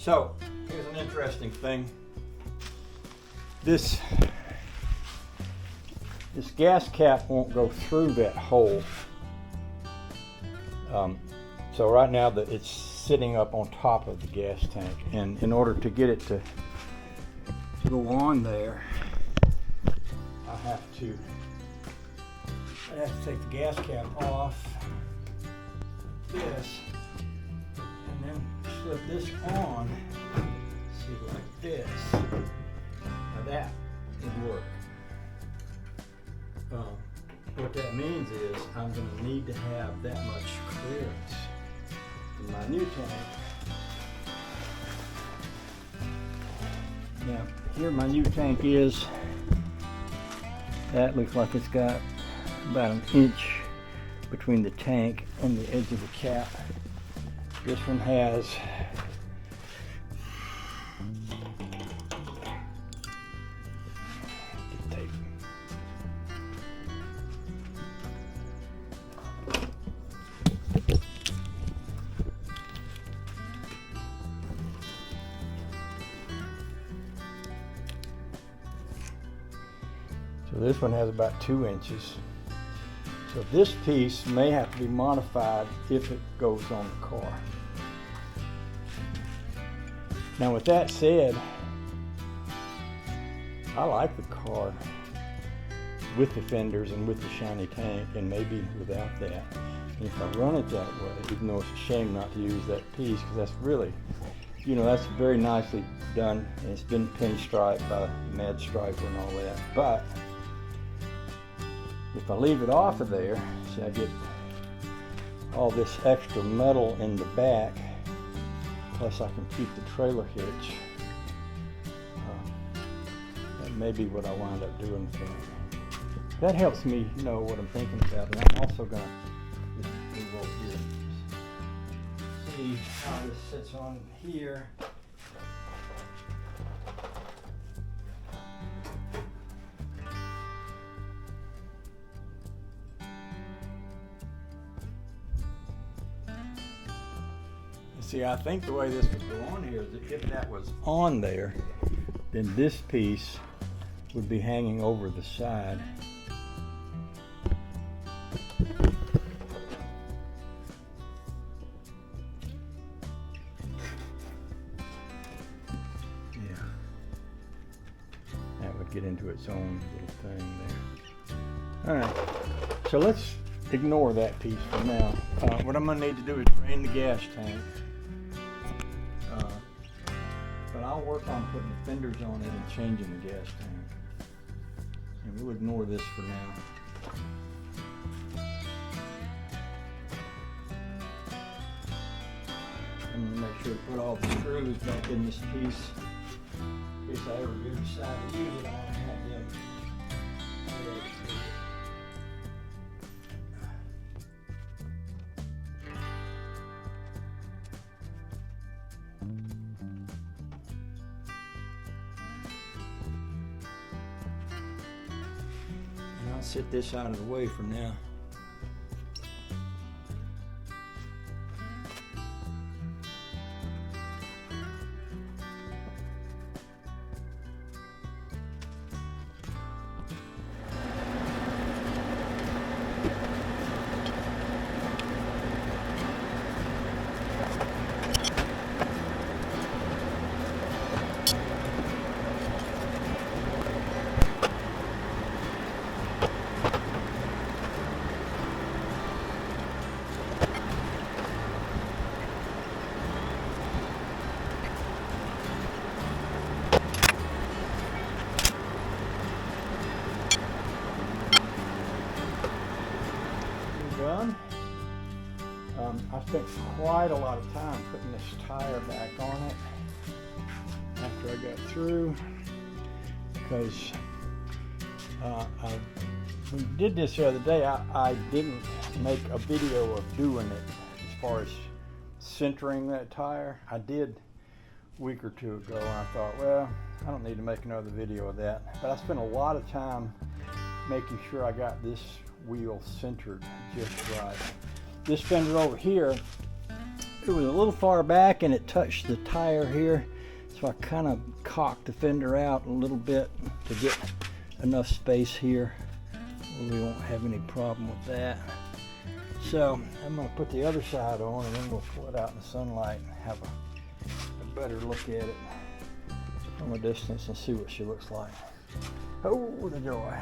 So here's an interesting thing. This gas cap won't go through that hole. So right now it's sitting up on top of the gas tank, and in order to get it to go on there, I have to take the gas cap off this, and then slip this on, see, like this. Now that would work. What that means is I'm going to need to have that much clearance in my new tank. Now, here my new tank is. That looks like it's got about an inch between the tank and the edge of the cap. This one has tape. So this one has about 2 inches. So this piece may have to be modified if it goes on the car. Now with that said, I like the car with the fenders and with the shiny tank, and maybe without that. And if I run it that way, even though it's a shame not to use that piece, because that's really, that's very nicely done, and it's been pinstriped by Mad Striper and all that. But if I leave it off of there, see, I get all this extra metal in the back, plus I can keep the trailer hitch. That may be what I wind up doing for it. That helps me know what I'm thinking about, and I'm also going to just move over here. See how this sits on here. See, I think the way this would go on here is that if that was on there, then this piece would be hanging over the side. Yeah. That would get into its own little thing there. Alright, so let's ignore that piece for now. What I'm going to need to do is drain the gas tank. But I'll work on putting the fenders on it and changing the gas tank. And we'll ignore this for now. I'm going to make sure to put all the screws back in this piece. In case I ever do decide to use it, I want to have them. Sit this out of the way for now. Done. I spent quite a lot of time putting this tire back on it after I got through, because when we did this the other day, I didn't make a video of doing it as far as centering that tire. I did a week or two ago, and I thought, well, I don't need to make another video of that. But I spent a lot of time making sure I got this wheel centered just right. This fender over here it was a little far back and it touched the tire here, so I kind of cocked the fender out a little bit to get enough space here. We won't have any problem with that. So I'm going to put the other side on, and then we'll pull it out in the sunlight and have a better look at it from a distance and see what she looks like. Oh, the joy.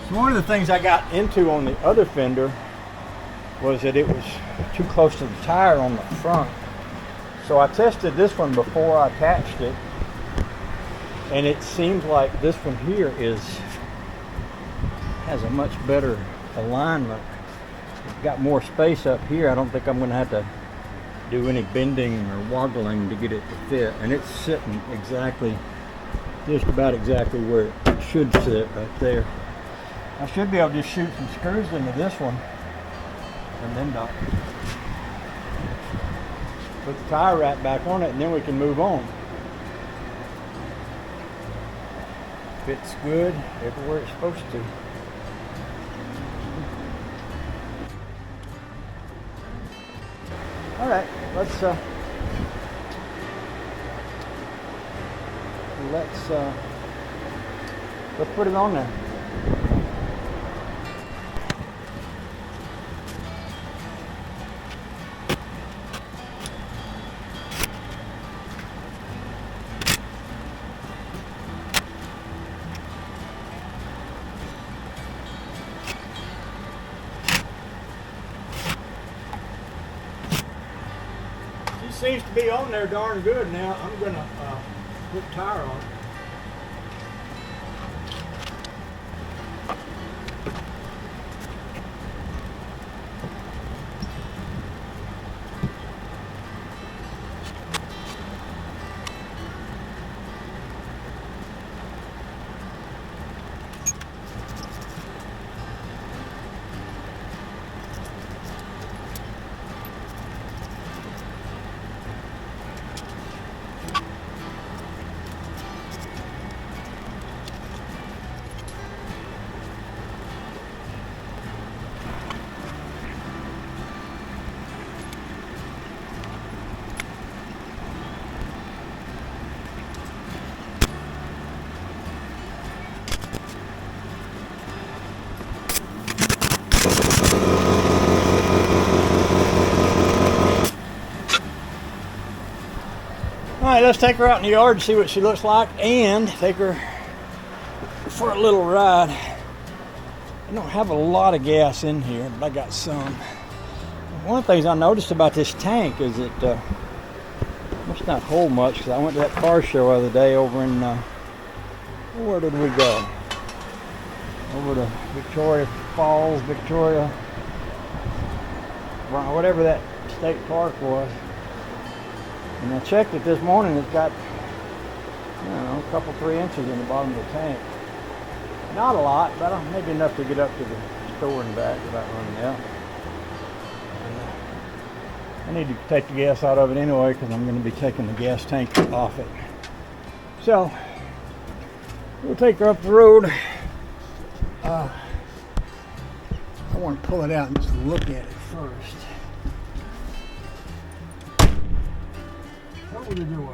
One of the things I got into on the other fender was that it was too close to the tire on the front. So I tested this one before I attached it, and it seems like this one here has a much better alignment. It's got more space up here. I don't think I'm going to have to do any bending or waggling to get it to fit, and it's sitting just about exactly where it should sit right there. I should be able to just shoot some screws into this one and then put the tire wrap back on it, and then we can move on. Fits good everywhere it's supposed to. All right, let's put it on there. Seems to be on there darn good now. I'm gonna put the tire on. All right, let's take her out in the yard and see what she looks like, and take her for a little ride. I don't have a lot of gas in here, but I got some. One of the things I noticed about this tank is it must not hold much, because I went to that car show the other day over in, where did we go? Over to Victoria Falls, whatever that state park was. And I checked it this morning. It's got, I don't know, a couple, 3 inches in the bottom of the tank. Not a lot, but maybe enough to get up to the store and back without running out. I need to take the gas out of it anyway, because I'm going to be taking the gas tank off it. So we'll take her up the road. I want to pull it out and just look at it first. What would you do?